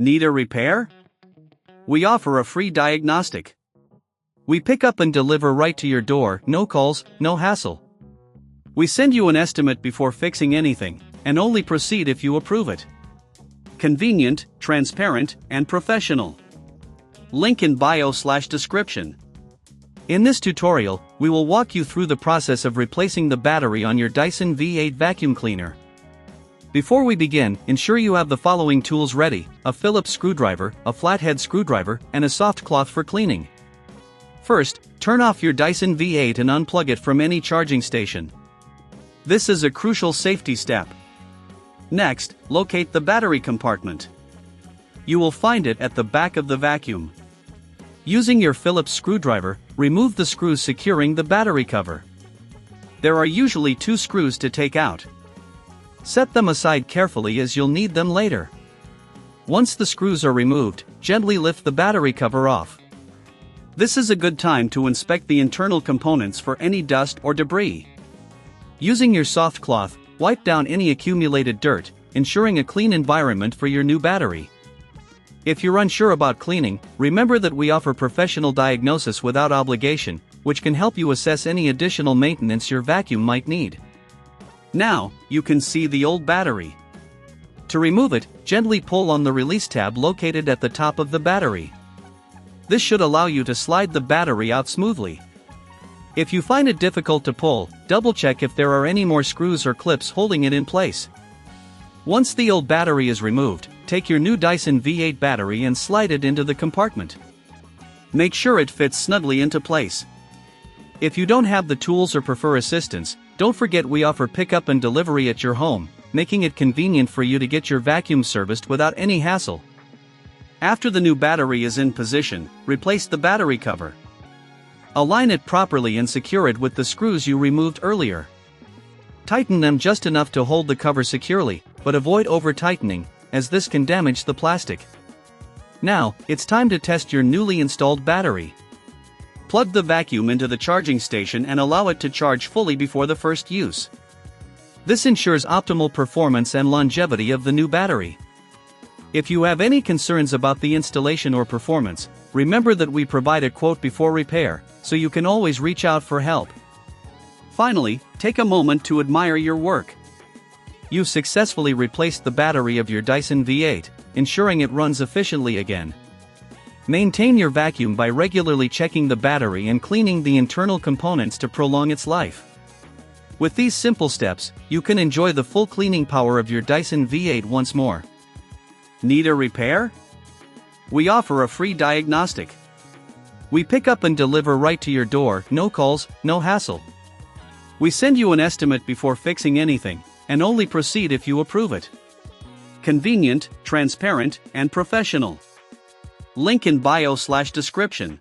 Need a repair? We offer a free diagnostic. We pick up and deliver right to your door, no calls, no hassle. We send you an estimate before fixing anything, and only proceed if you approve it. Convenient, transparent, and professional. Link in bio/description. In this tutorial, we will walk you through the process of replacing the battery on your Dyson V8 vacuum cleaner. Before we begin, ensure you have the following tools ready: a Phillips screwdriver, a flathead screwdriver, and a soft cloth for cleaning. First, turn off your Dyson V8 and unplug it from any charging station. This is a crucial safety step. Next, locate the battery compartment. You will find it at the back of the vacuum. Using your Phillips screwdriver, remove the screws securing the battery cover. There are usually 2 screws to take out. Set them aside carefully as you'll need them later. Once the screws are removed, gently lift the battery cover off. This is a good time to inspect the internal components for any dust or debris. Using your soft cloth, wipe down any accumulated dirt, ensuring a clean environment for your new battery. If you're unsure about cleaning, remember that we offer professional diagnosis without obligation, which can help you assess any additional maintenance your vacuum might need. Now, you can see the old battery. To remove it, gently pull on the release tab located at the top of the battery. This should allow you to slide the battery out smoothly. If you find it difficult to pull, double-check if there are any more screws or clips holding it in place. Once the old battery is removed, take your new Dyson V8 battery and slide it into the compartment. Make sure it fits snugly into place. If you don't have the tools or prefer assistance, don't forget we offer pickup and delivery at your home, making it convenient for you to get your vacuum serviced without any hassle. After the new battery is in position, replace the battery cover. Align it properly and secure it with the screws you removed earlier. Tighten them just enough to hold the cover securely, but avoid over-tightening, as this can damage the plastic. Now, it's time to test your newly installed battery. Plug the vacuum into the charging station and allow it to charge fully before the first use. This ensures optimal performance and longevity of the new battery. If you have any concerns about the installation or performance, remember that we provide a quote before repair, so you can always reach out for help. Finally, take a moment to admire your work. You've successfully replaced the battery of your Dyson V8, ensuring it runs efficiently again. Maintain your vacuum by regularly checking the battery and cleaning the internal components to prolong its life. With these simple steps, you can enjoy the full cleaning power of your Dyson V8 once more. Need a repair? We offer a free diagnostic. We pick up and deliver right to your door, no calls, no hassle. We send you an estimate before fixing anything, and only proceed if you approve it. Convenient, transparent, and professional. Link in bio/description.